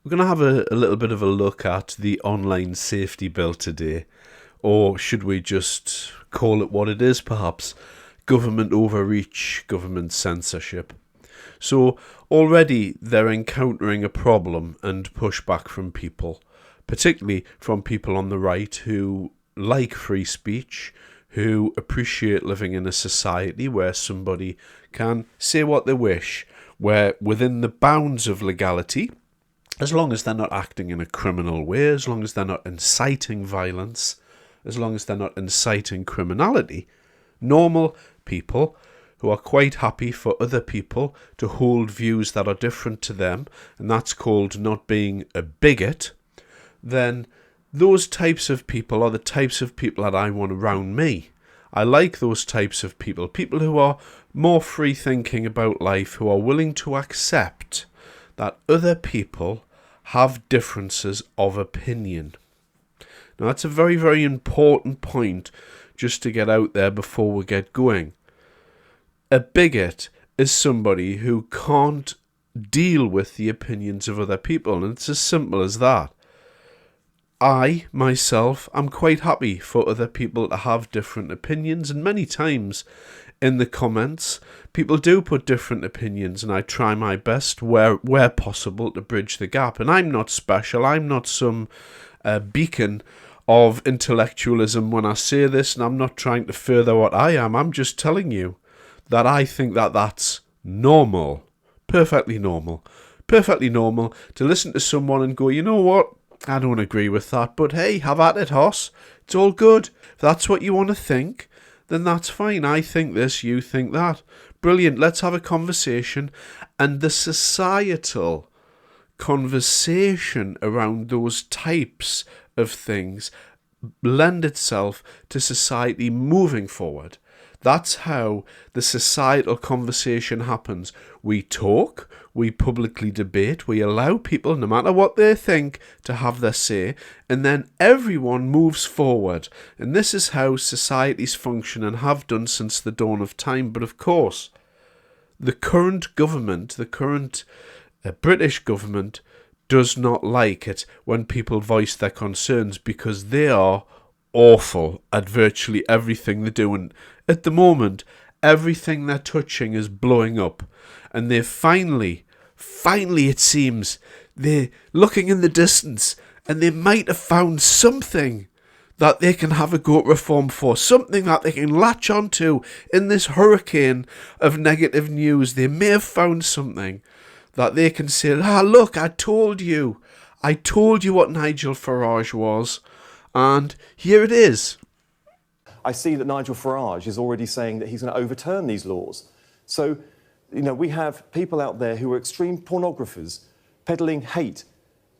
We're going to have a little bit of a look at the online safety bill today, or should we just call it what it is perhaps? Government overreach, government censorship. So already they're encountering a problem and pushback from people, particularly from people on the right who like free speech, who appreciate living in a society where somebody can say what they wish, where within the bounds of legality, as long as they're not acting in a criminal way, as long as they're not inciting violence, as long as they're not inciting criminality, normal people who are quite happy for other people to hold views that are different to them, and that's called not being a bigot, then those types of people are the types of people that I want around me. I like those types of people who are more free-thinking about life, who are willing to accept that other people have differences of opinion. Now that's a very, very important point just to get out there before we get going. A bigot is somebody who can't deal with the opinions of other people, and it's as simple as that. I, myself, am quite happy for other people to have different opinions, and many times in the comments, people do put different opinions, and I try my best where possible to bridge the gap. And I'm not special, I'm not some beacon of intellectualism when I say this, and I'm not trying to further what I am. I'm just telling you that I think that that's normal, perfectly normal to listen to someone and go, you know what, I don't agree with that, but hey, have at it, Hoss. It's all good. If that's what you want to think, then that's fine. I think this, you think that. Brilliant, let's have a conversation. And the societal conversation around those types of things lend itself to society moving forward. That's how the societal conversation happens. We talk, we publicly debate, we allow people, no matter what they think, to have their say, and then everyone moves forward. And this is how societies function and have done since the dawn of time. But of course, the current government, the current British government, does not like it when people voice their concerns, because they are awful at virtually everything they do. And at the moment, everything they're touching is blowing up. And they finally, it seems, they're looking in the distance and they might have found something that they can have a go at reform for, something that they can latch onto in this hurricane of negative news. They may have found something that they can say, look, I told you what Nigel Farage was, and here it is. I see that Nigel Farage is already saying that he's going to overturn these laws. So, we have people out there who are extreme pornographers, peddling hate,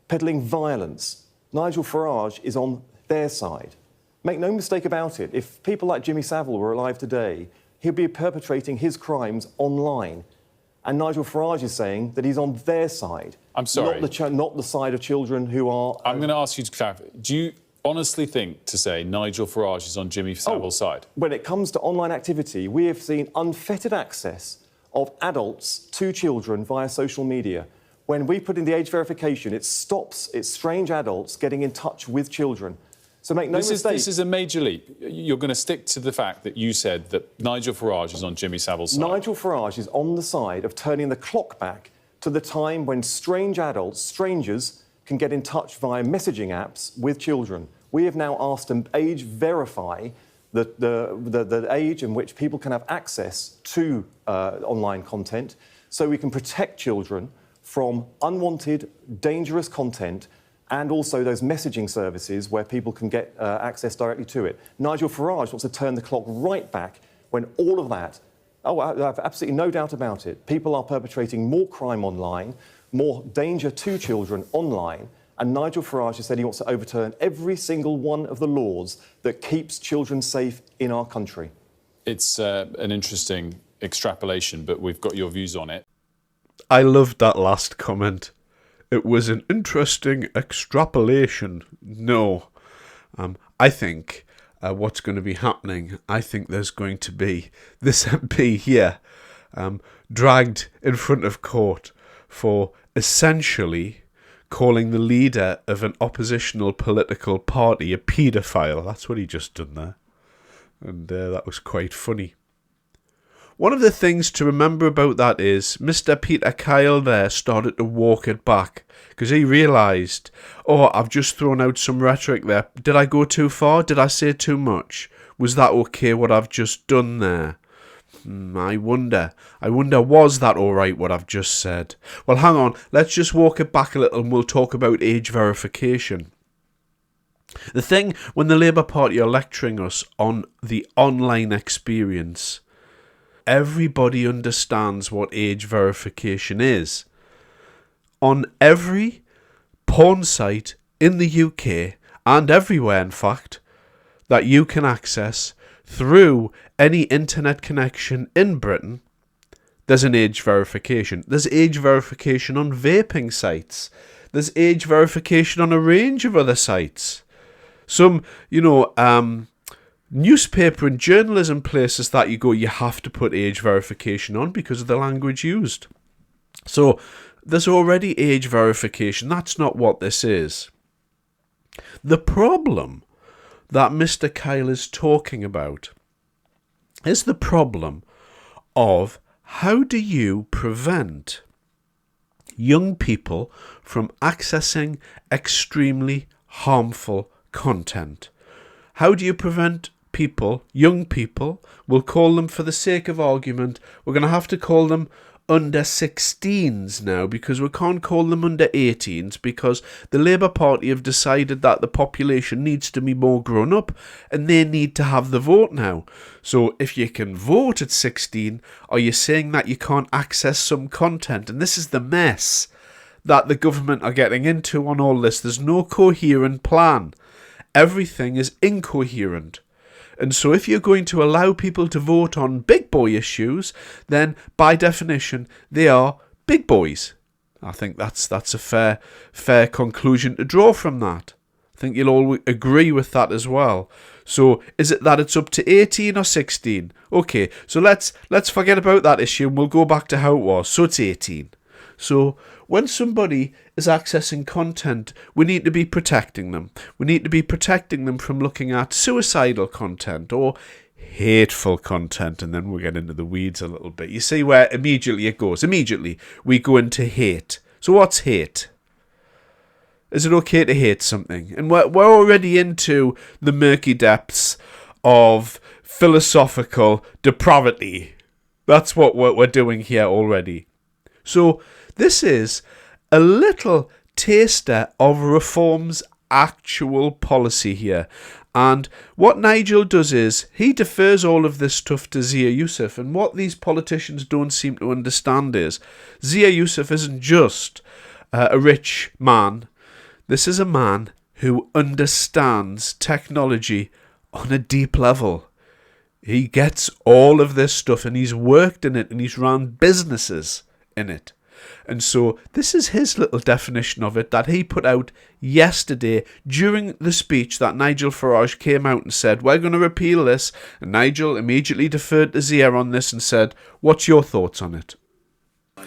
peddling violence. Nigel Farage is on their side. Make no mistake about it, if people like Jimmy Saville were alive today, he'll be perpetrating his crimes online. And Nigel Farage is saying that he's on their side. I'm sorry. Not the side of children who are... I'm going to ask you to clarify. Do you honestly think to say Nigel Farage is on Jimmy Saville's side? When it comes to online activity, we have seen unfettered access of adults to children via social media. When we put in the age verification, it stops strange adults getting in touch with children. So make no mistake... This is a major leap. You're going to stick to the fact that you said that Nigel Farage is on Jimmy Saville's side. Nigel Farage is on the side of turning the clock back to the time when strange adults, strangers, can get in touch via messaging apps with children. We have now asked to age verify the age in which people can have access to online content, so we can protect children from unwanted, dangerous content, and also those messaging services where people can get access directly to it. Nigel Farage wants to turn the clock right back when all of that, I have absolutely no doubt about it, people are perpetrating more crime online, more danger to children online, and Nigel Farage has said he wants to overturn every single one of the laws that keeps children safe in our country. It's an interesting extrapolation, but we've got your views on it. I loved that last comment. It was an interesting extrapolation. No. I think what's going to be happening, I think there's going to be this MP here dragged in front of court for essentially calling the leader of an oppositional political party a paedophile. That's what he just done there. And that was quite funny. One of the things to remember about that is Mr. Peter Kyle there started to walk it back because he realised, oh, I've just thrown out some rhetoric there. Did I go too far? Did I say too much? Was that okay what I've just done there? I wonder, was that alright what I've just said? Well, hang on, let's just walk it back a little and we'll talk about age verification. The thing when the Labour Party are lecturing us on the online experience, everybody understands what age verification is. On every porn site in the UK, and everywhere in fact, that you can access through any internet connection in Britain, there's an age verification. There's age verification on vaping sites. There's age verification on a range of other sites. Some, newspaper and journalism places that you go, you have to put age verification on because of the language used. So there's already age verification. That's not what this is. The problem that Mr. Kyle is talking about is the problem of how do you prevent young people from accessing extremely harmful content? How do you prevent people, young people, we'll call them for the sake of argument, we're going to have to call them under 16s now because we can't call them under 18s because the Labour Party have decided that the population needs to be more grown up and they need to have the vote now. So if you can vote at 16, are you saying that you can't access some content? And this is the mess that the government are getting into on all this. There's no coherent plan. Everything is incoherent. And so if you're going to allow people to vote on big boy issues, then by definition, they are big boys. I think that's a fair conclusion to draw from that. I think you'll all agree with that as well. So is it that it's up to 18 or 16? Okay, so let's forget about that issue and we'll go back to how it was. So it's 18. So when somebody is accessing content, we need to be protecting them. We need to be protecting them from looking at suicidal content or hateful content, and then we'll get into the weeds a little bit. You see where immediately it goes. Immediately we go into hate. So what's hate? Is it okay to hate something? And we're already into the murky depths of philosophical depravity. That's what we're doing here already. So this is a little taster of Reform's actual policy here. And what Nigel does is he defers all of this stuff to Zia Youssef. And what these politicians don't seem to understand is Zia Youssef isn't just a rich man. This is a man who understands technology on a deep level. He gets all of this stuff and he's worked in it and he's run businesses in it. And so this is his little definition of it that he put out yesterday during the speech that Nigel Farage came out and said, we're going to repeal this. And Nigel immediately deferred to Zia on this and said, what's your thoughts on it?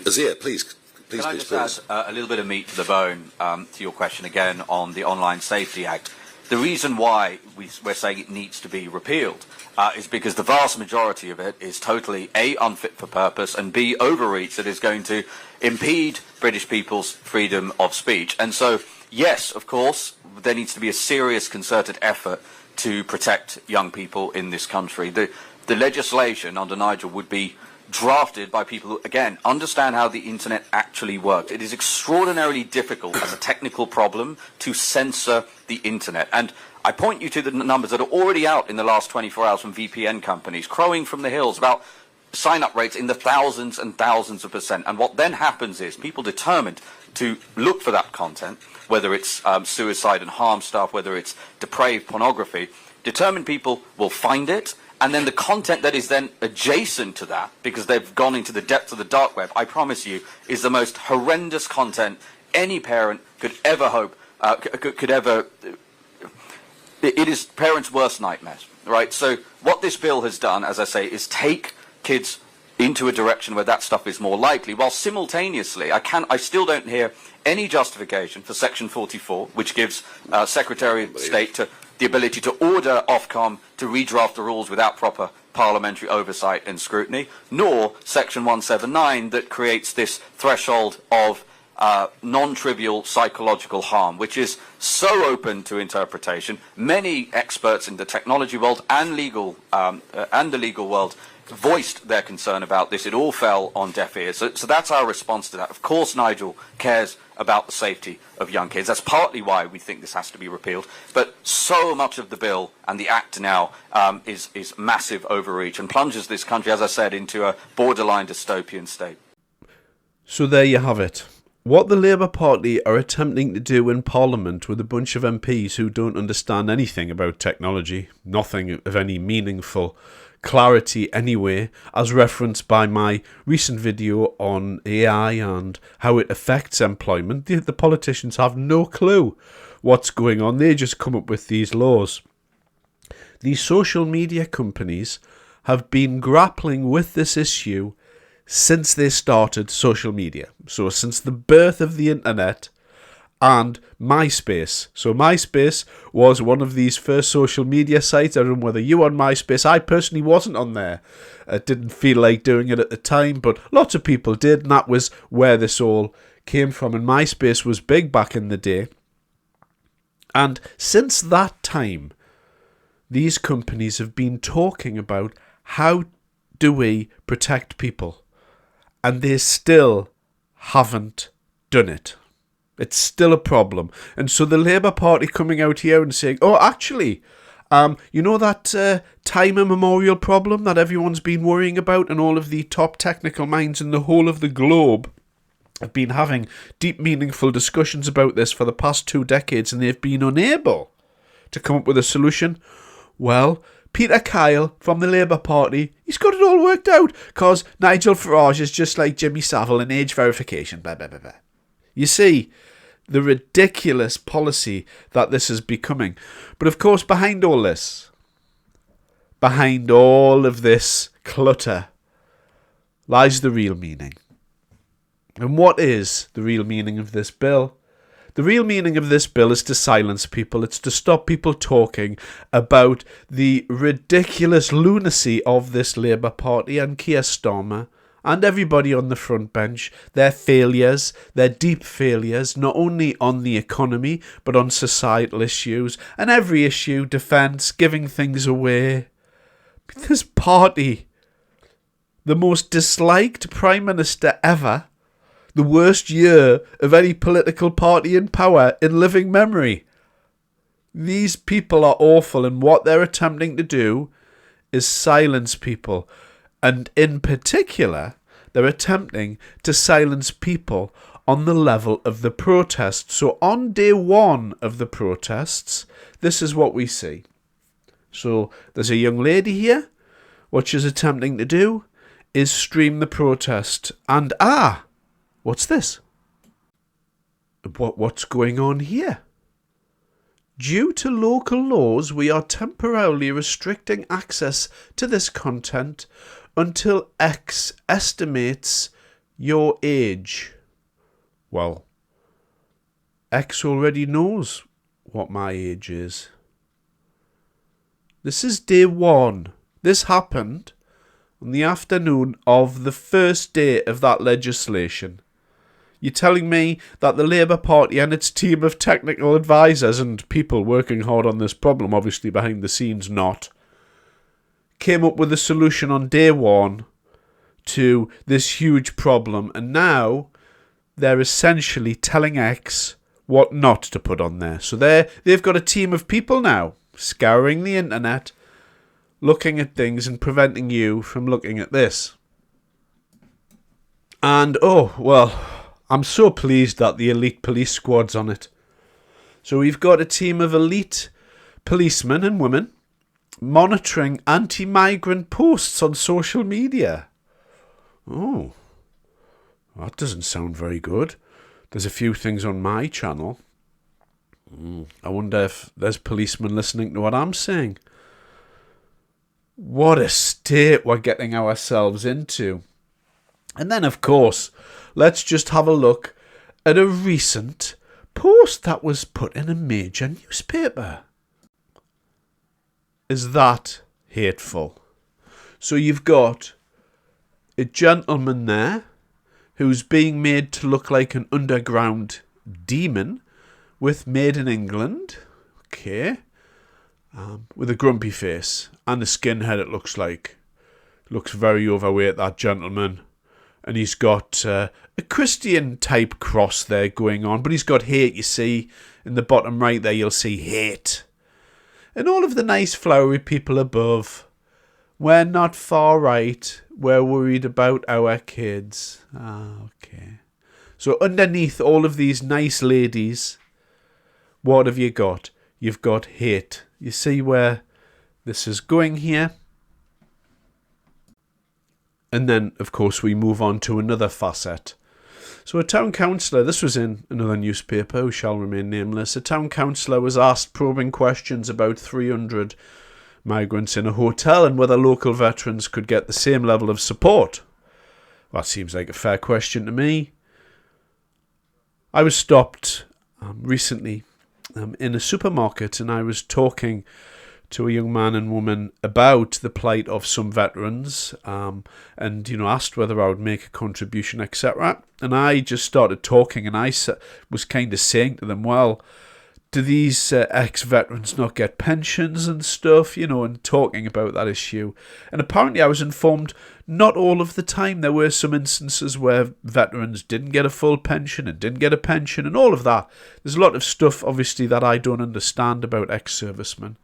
Zia, please. Can I just add a little bit of meat to the bone to your question again on the Online Safety Act? The reason why we're saying it needs to be repealed is because the vast majority of it is totally A, unfit for purpose, and B, overreach that is going to impede British people's freedom of speech. And so, yes, of course, there needs to be a serious concerted effort to protect young people in this country. The legislation under Nigel would be drafted by people who, again, understand how the internet actually works. It is extraordinarily difficult as a technical problem to censor the internet. And I point you to the numbers that are already out in the last 24 hours from VPN companies, crowing from the hills about sign-up rates in the thousands and thousands of %. And what then happens is people determined to look for that content, whether it's suicide and harm stuff, whether it's depraved pornography, determined people will find it. And then the content that is then adjacent to that, because they've gone into the depths of the dark web, I promise you, is the most horrendous content any parent could ever hope, could ever... It is parents' worst nightmares, right? So what this bill has done, as I say, is take kids into a direction where that stuff is more likely, while simultaneously I still don't hear any justification for Section 44, which gives Secretary of State the ability to order Ofcom to redraft the rules without proper parliamentary oversight and scrutiny, nor Section 179 that creates this threshold of non-trivial psychological harm, which is so open to interpretation. Many experts in the technology world and the legal world voiced their concern about this. It all fell on deaf ears. So that's our response to that. Of course, Nigel cares about the safety of young kids. That's partly why we think this has to be repealed. But so much of the bill and the act now is massive overreach and plunges this country, as I said, into a borderline dystopian state. So there you have it. What the Labour Party are attempting to do in Parliament with a bunch of MPs who don't understand anything about technology, nothing of any meaningful clarity anyway, as referenced by my recent video on AI and how it affects employment. The politicians have no clue what's going on. They just come up with these laws. These social media companies have been grappling with this issue since they started social media. So since the birth of the internet and MySpace. So MySpace was one of these first social media sites. I don't know whether you were on MySpace. I personally wasn't on there. I didn't feel like doing it at the time, but lots of people did, and that was where this all came from. And MySpace was big back in the day. And since that time, these companies have been talking about how do we protect people, and they still haven't done it. It's still a problem. And so the Labour Party coming out here and saying, oh, actually, you know that time immemorial problem that everyone's been worrying about, and all of the top technical minds in the whole of the globe have been having deep, meaningful discussions about this for the past 2 decades, and they've been unable to come up with a solution? Well, Peter Kyle from the Labour Party, he's got it all worked out, because Nigel Farage is just like Jimmy Saville in age verification. Blah, blah, blah, blah. You see the ridiculous policy that this is becoming. But of course, behind all this, behind all of this clutter, lies the real meaning. And what is the real meaning of this bill? The real meaning of this bill is to silence people. It's to stop people talking about the ridiculous lunacy of this Labour Party and Keir Starmer and everybody on the front bench, their failures, their deep failures, not only on the economy, but on societal issues, and every issue, defence, giving things away. This party, the most disliked Prime Minister ever, the worst year of any political party in power in living memory. These people are awful, and what they're attempting to do is silence people. And in particular, they're attempting to silence people on the level of the protests. So on day one of the protests, this is what we see. So there's a young lady here. What she's attempting to do is stream the protest. And what's this? What's going on here? Due to local laws, we are temporarily restricting access to this content until X estimates your age. Well, X already knows what my age is. This is day one. This happened on the afternoon of the first day of that legislation. You're telling me that the Labour Party and its team of technical advisors and people working hard on this problem, obviously behind the scenes not, came up with a solution on day one to this huge problem, and now they're essentially telling X what not to put on there. So they've got a team of people now scouring the internet, looking at things and preventing you from looking at this. And I'm so pleased that the elite police squad's on it. So we've got a team of elite policemen and women monitoring anti-migrant posts on social media. Oh, that doesn't sound very good. There's a few things on my channel. I wonder if there's policemen listening to what I'm saying. What a state we're getting ourselves into. And then, of course, let's just have a look at a recent post that was put in a major newspaper. Is that hateful? So you've got a gentleman there who's being made to look like an underground demon with Made in England, okay, with a grumpy face and a skinhead, it looks like. Looks very overweight, that gentleman. And he's got a Christian-type cross there going on, but he's got hate, you see. In the bottom right there, you'll see hate. And all of the nice flowery people above, we're not far right, we're worried about our kids. Okay. So underneath all of these nice ladies, what have you got? You've got hate. You see where this is going here? And then, of course, we move on to another facet. So a town councillor, this was in another newspaper, who shall remain nameless, a town councillor was asked probing questions about 300 migrants in a hotel and whether local veterans could get the same level of support. Well, that seems like a fair question to me. I was stopped recently in a supermarket, and I was talking to a young man and woman about the plight of some veterans, and asked whether I would make a contribution, etc. And I just started talking, and I was kind of saying to them, well, do these ex-veterans not get pensions and stuff, and talking about that issue. And apparently I was informed not all of the time. There were some instances where veterans didn't get a full pension and didn't get a pension and all of that. There's a lot of stuff, obviously, that I don't understand about ex-servicemen.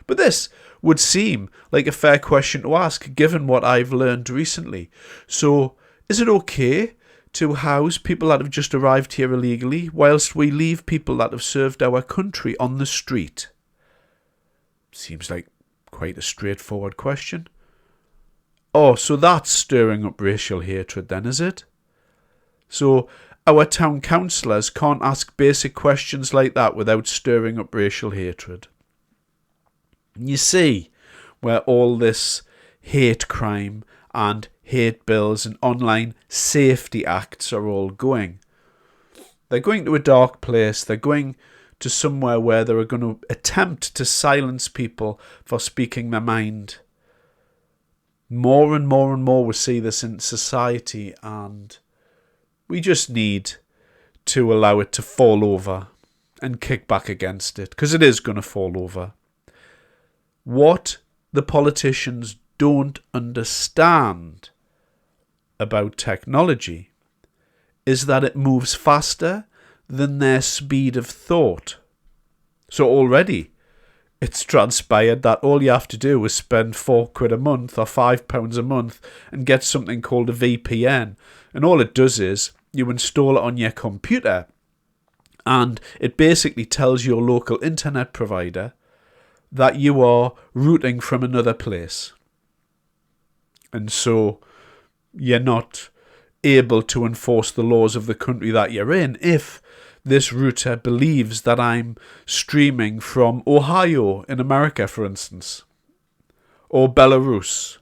But this would seem like a fair question to ask, given what I've learned recently. So, is it okay to house people that have just arrived here illegally, whilst we leave people that have served our country on the street? Seems like quite a straightforward question. Oh, so that's stirring up racial hatred then, is it? So, our town councillors can't ask basic questions like that without stirring up racial hatred. You see where all this hate crime and hate bills and online safety acts are all going. They're going to a dark place. They're going to somewhere where they're going to attempt to silence people for speaking their mind. More and more and more we see this in society, and we just need to allow it to fall over and kick back against it, because it is going to fall over. What the politicians don't understand about technology is that it moves faster than their speed of thought. So already it's transpired that all you have to do is spend £4 a month or £5 a month and get something called a VPN. And all it does is you install it on your computer, and it basically tells your local internet provider that you are routing from another place. And so you're not able to enforce the laws of the country that you're in if this router believes that I'm streaming from Ohio in America, for instance, or Belarus,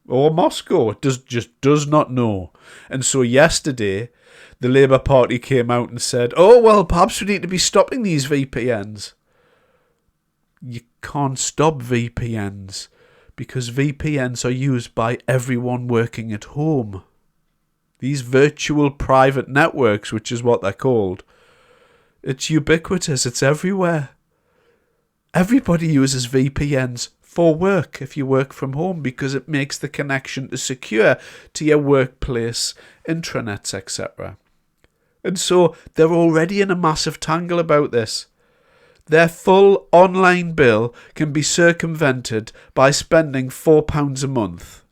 or Moscow. It just does not know. And so yesterday, the Labour Party came out and said, oh, well, perhaps we need to be stopping these VPNs. You can't stop VPNs, because VPNs are used by everyone working at home. These virtual private networks, which is what they're called, it's ubiquitous, it's everywhere. Everybody uses VPNs for work if you work from home, because it makes the connection secure to your workplace, intranets, etc. And so they're already in a massive tangle about this. Their full online bill can be circumvented by spending £4 a month.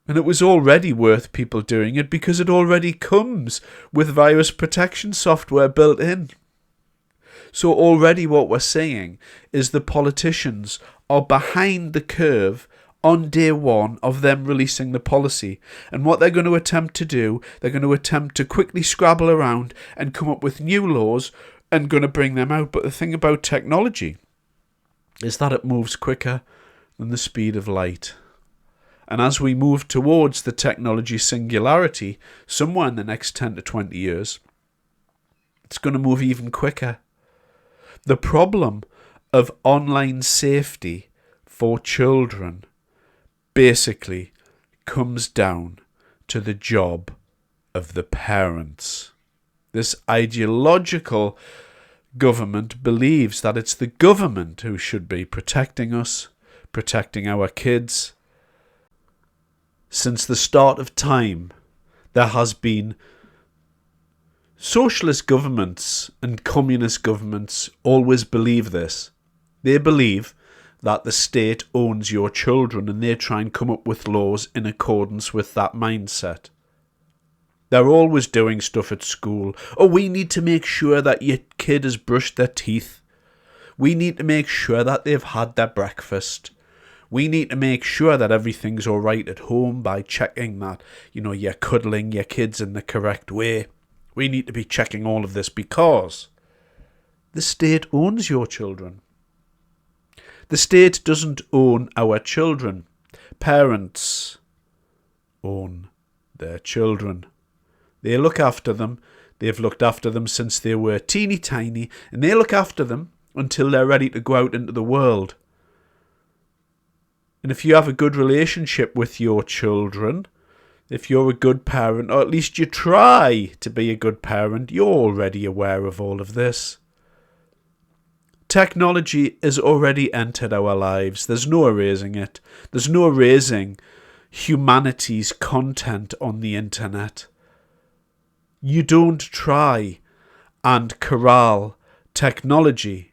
And it was already worth people doing it because it already comes with virus protection software built in. So already what we're saying is the politicians are behind the curve on day one of them releasing the policy. And what they're going to attempt to do, they're going to attempt to quickly scrabble around and come up with new laws and going to bring them out. But the thing about technology is that it moves quicker than the speed of light. And as we move towards the technology singularity, somewhere in the next 10 to 20 years, it's going to move even quicker. The problem of online safety for children basically comes down to the job of the parents. This ideological government believes that it's the government who should be protecting us, protecting our kids. Since the start of time, there has been socialist governments and communist governments always believe this. They believe that the state owns your children, and they try and come up with laws in accordance with that mindset. They're always doing stuff at school. Oh, we need to make sure that your kid has brushed their teeth. We need to make sure that they've had their breakfast. We need to make sure that everything's all right at home by checking that, you're cuddling your kids in the correct way. We need to be checking all of this because the state owns your children. The state doesn't own our children. Parents own their children. They look after them. They've looked after them since they were teeny tiny, and they look after them until they're ready to go out into the world. And if you have a good relationship with your children, if you're a good parent, or at least you try to be a good parent, you're already aware of all of this. Technology has already entered our lives. There's no erasing it. There's no erasing humanity's content on the internet. You don't try and corral technology.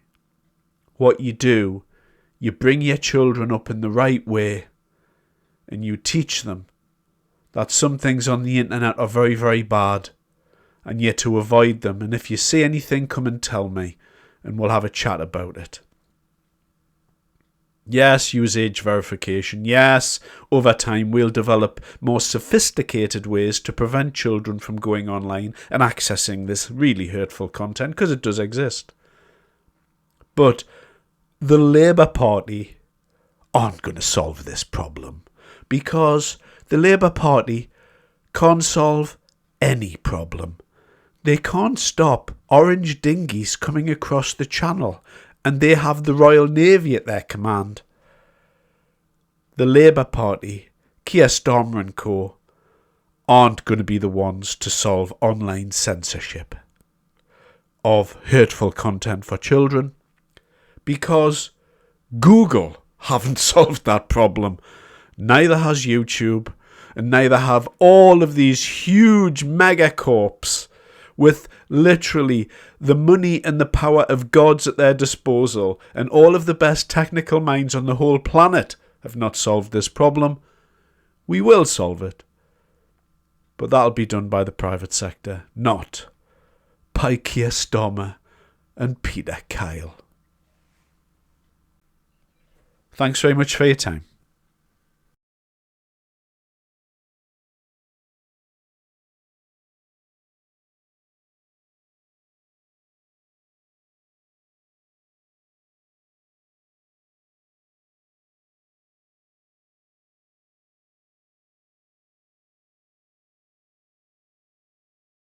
What you do, you bring your children up in the right way and you teach them that some things on the internet are very, very bad and you're to avoid them. And if you see anything, come and tell me and we'll have a chat about it. Yes, use age verification. Yes, over time we'll develop more sophisticated ways to prevent children from going online and accessing this really hurtful content, because it does exist. But the Labour Party aren't going to solve this problem, because the Labour Party can't solve any problem. They can't stop orange dinghies coming across the channel, and they have the Royal Navy at their command. The Labour Party, Keir Starmer and co, aren't going to be the ones to solve online censorship of hurtful content for children, because Google haven't solved that problem. Neither has YouTube, and neither have all of these huge megacorps with literally the money and the power of gods at their disposal, and all of the best technical minds on the whole planet have not solved this problem. We will solve it, but that'll be done by the private sector, not by Keir Starmer and Peter Kyle. Thanks very much for your time.